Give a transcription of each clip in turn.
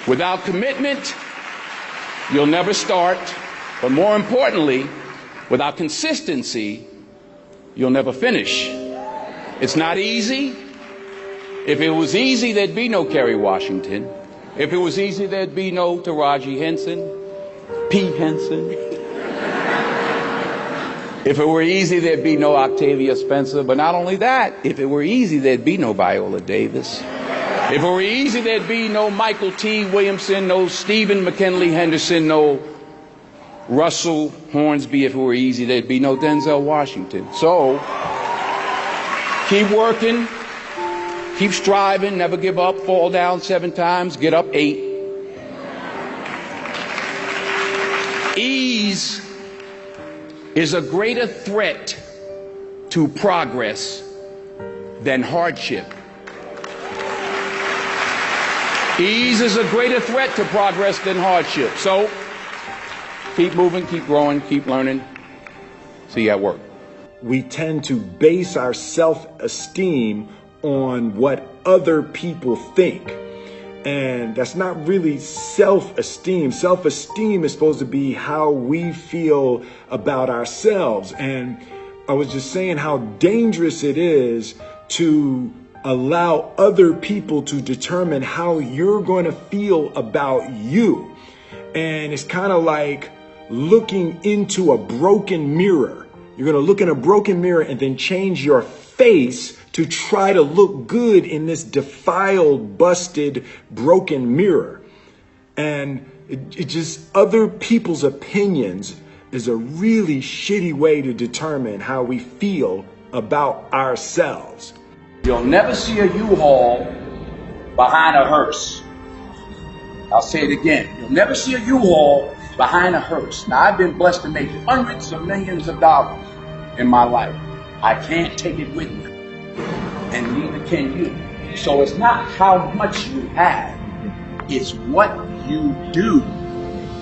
Without commitment, you'll never start. But more importantly, without consistency, you'll never finish. It's not easy. If it was easy, there'd be no Kerry Washington. If it was easy, there'd be no Taraji Henson, P. Henson. If it were easy, there'd be no Octavia Spencer. But not only that, if it were easy, there'd be no Viola Davis. If it were easy, there'd be no Michael T. Williamson, no Stephen McKinley Henderson, no Russell Hornsby. If it were easy, there'd be no Denzel Washington. So, keep working, keep striving, never give up, fall down 7 times, get up 8. Ease is a greater threat to progress than hardship. Ease is a greater threat to progress than hardship. So, keep moving, keep growing, keep learning. See you at work. We tend to base our self-esteem on what other people think. And that's not really self-esteem. Self-esteem is supposed to be how we feel about ourselves. And I was just saying how dangerous it is to allow other people to determine how you're going to feel about you. And it's kind of like looking into a broken mirror. You're going to look in a broken mirror and then change your face to try to look good in this defiled, busted, broken mirror. And it just, other people's opinions is a really shitty way to determine how we feel about ourselves. You'll never see a U-Haul behind a hearse. I'll say it again. You'll never see a U-Haul behind a hearse. Now, I've been blessed to make hundreds of millions of dollars in my life. I can't take it with me, and neither can you. So it's not how much you have, it's what you do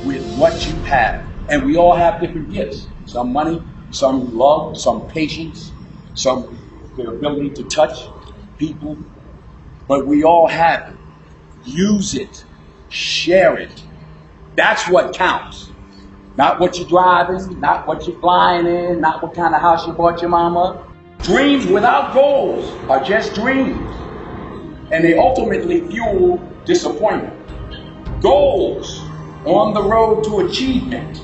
with what you have. And we all have different gifts. Some money, some love, some patience, some the ability to touch people. But we all have it. Use it. Share it. That's what counts. Not what you're driving, not what you're flying in, not what kind of house you bought your mama. Dreams without goals are just dreams. And they ultimately fuel disappointment. Goals on the road to achievement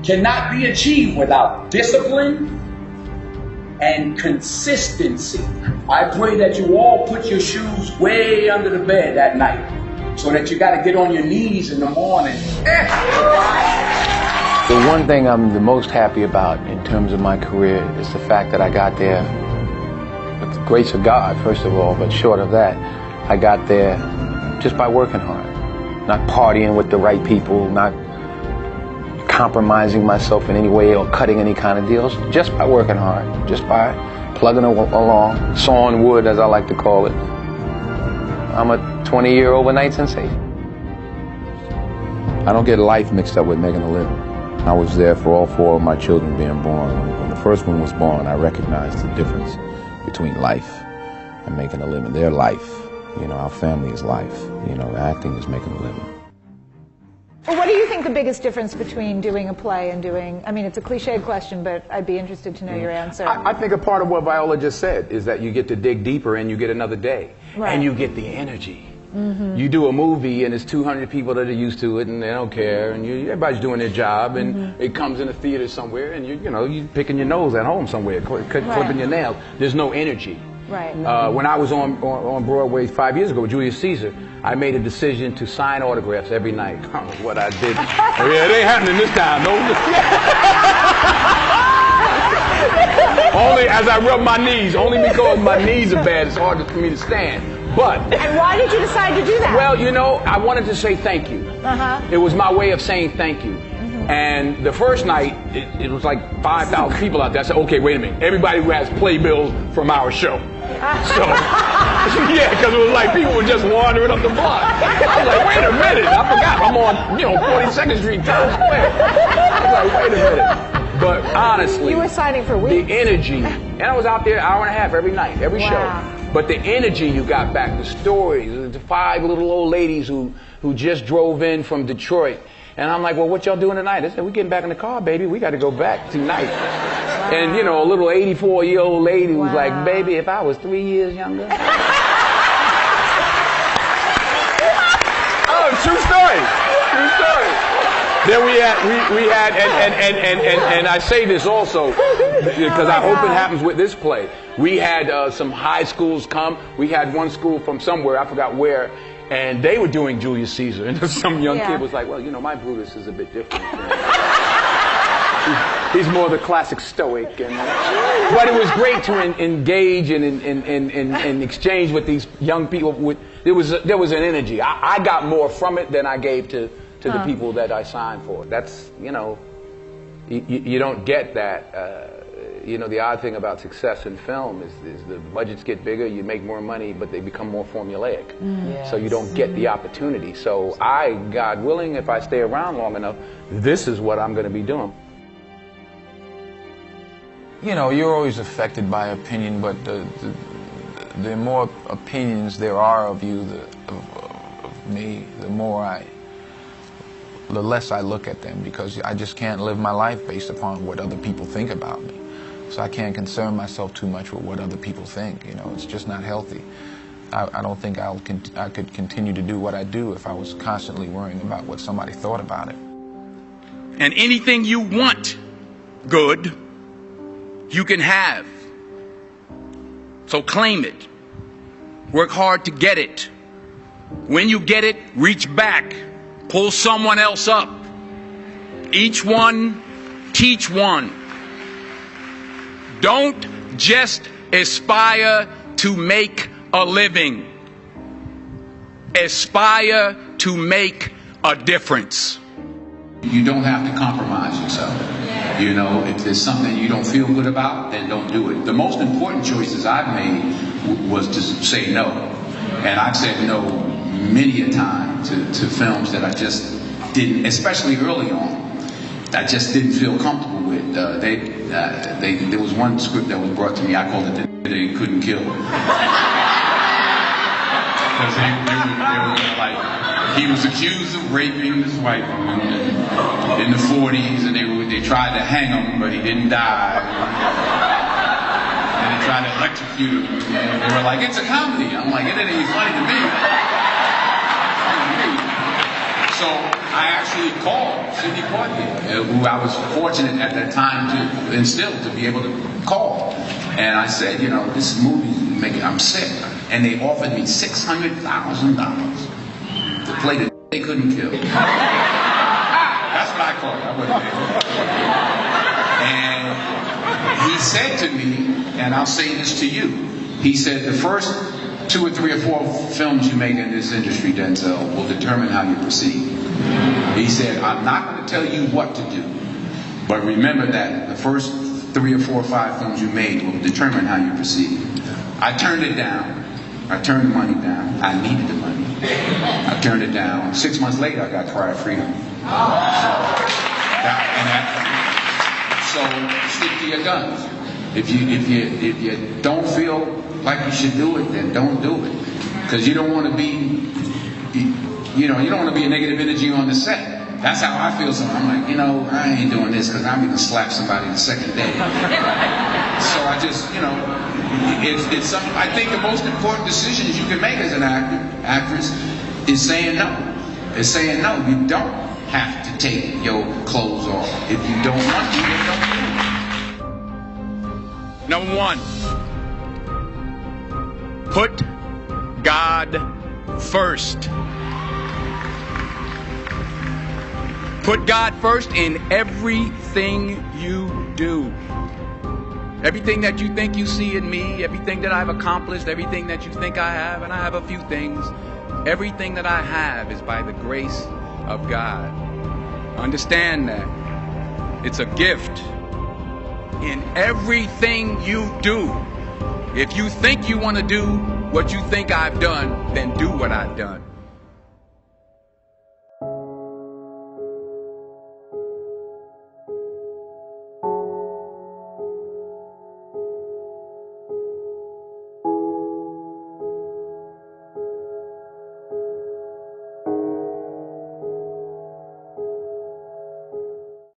cannot be achieved without discipline and consistency. I pray that you all put your shoes way under the bed at night so that you got to get on your knees in the morning. The one thing I'm the most happy about in terms of my career is the fact that I got there with the grace of God, first of all, but short of that, I got there just by working hard, not partying with the right people, not compromising myself in any way or cutting any kind of deals, just by working hard, just by plugging along, sawing wood, as I like to call it. I'm a 20-year overnight sensation. I don't get life mixed up with making a living. I was there for all 4 of my children being born. When the first one was born, I recognized the difference between life and making a living. Their life, you know, our family is life. You know, acting is making a living. Well, what do you think the biggest difference between doing a play and doing, I mean, it's a cliched question, but I'd be interested to know your answer. I think a part of what Viola just said is that you get to dig deeper and you get another day. Right. And you get the energy. Mm-hmm. You do a movie and it's 200 people that are used to it and they don't care and everybody's doing their job and it comes in a theater somewhere and you're picking your nose at home somewhere, clipping your nails. There's no energy. Right. When I was on Broadway 5 years ago with Julius Caesar, I made a decision to sign autographs every night. I don't know what I did. Yeah, it ain't happening this time. No. Only as I rub my knees, only because my knees are bad, it's hard for me to stand. But. And why did you decide to do that? Well, you know, I wanted to say thank you. It was my way of saying thank you. And the first night, it was like 5,000 people out there. I said, okay, wait a minute. Everybody who has playbills from our show. So, yeah, because it was like people were just wandering up the block. I was like, wait a minute. I forgot I'm on, 42nd Street, Times Square. I was like, wait a minute. But honestly, you were signing for weeks. The energy. And I was out there an hour and a half every night, every show. But the energy you got back, the stories, the 5 little old ladies who just drove in from Detroit. And I'm like, well, what y'all doing tonight? They said, we're getting back in the car, baby. We got to go back tonight. Wow. And, you know, a little 84-year-old lady was like, baby, if I was 3 years younger. Oh, true story. True story. Then we had, and I say this also, because I hope it happens with this play. We had some high schools come. We had one school from somewhere, I forgot where, and they were doing Julius Caesar. And some young kid was like, well, you know, my Brutus is a bit different. He's more the classic stoic. But it was great to engage and exchange with these young people. There was an energy. I got more from it than I gave to the people that I signed for. That's, you know, you don't get that. You know, the odd thing about success in film is the budgets get bigger, you make more money, but they become more formulaic. Yes. So you don't get the opportunity. So God willing, if I stay around long enough, this is what I'm going to be doing. You know, you're always affected by opinion, but the more opinions there are of you, of me, the less I look at them, because I just can't live my life based upon what other people think about me. So I can't concern myself too much with what other people think. You know, it's just not healthy. I don't think I could continue to do what I do if I was constantly worrying about what somebody thought about it. And anything you want good, you can have. So claim it. Work hard to get it. When you get it, reach back. Pull someone else up. Each one, teach one. Don't just aspire to make a living. Aspire to make a difference. You don't have to compromise yourself. You know, if there's something you don't feel good about, then don't do it. The most important choices I've made was to say no. And I've said no many a time to films that I just didn't, especially early on, I just didn't feel comfortable with. There was one script that was brought to me, I called it They Couldn't Kill. Because they were like, he was accused of raping this white woman in the 40s, and they tried to hang him, but he didn't die. And they tried to electrocute him. And they were like, it's a comedy. I'm like, it ain't even funny to me. So I actually called Sidney Poitier, who I was fortunate at that time to be able to call. And I said, you know, this movie, I'm sick. And they offered me $600,000 to play the They Couldn't Kill. That's what I called it. I wasn't there. And he said to me, and I'll say this to you, he said, the first 2 or 3 or 4 films you make in this industry, Denzel, will determine how you proceed. He said, I'm not going to tell you what to do, but remember that the first 3 or 4 or 5 films you made will determine how you proceed. I turned it down. I turned the money down. I needed the money. I turned it down. 6 months later, I got Cry of Freedom. So stick to your guns. If you don't feel like you should do it, then don't do it. Because you don't want to be, you don't want to be a negative energy on the set. That's how I feel. So I'm like, I ain't doing this because I'm going to slap somebody the second day. So I just, it's something. I think the most important decisions you can make as an actress is saying no. Is saying no. You don't have to take your clothes off. If you don't want to, then don't do it. Number 1, put God first. Put God first in everything you do. Everything that you think you see in me, everything that I've accomplished, everything that you think I have, and I have a few things, everything that I have is by the grace of God. Understand that. It's a gift. In everything you do, if you think you want to do what you think I've done, then do what I've done.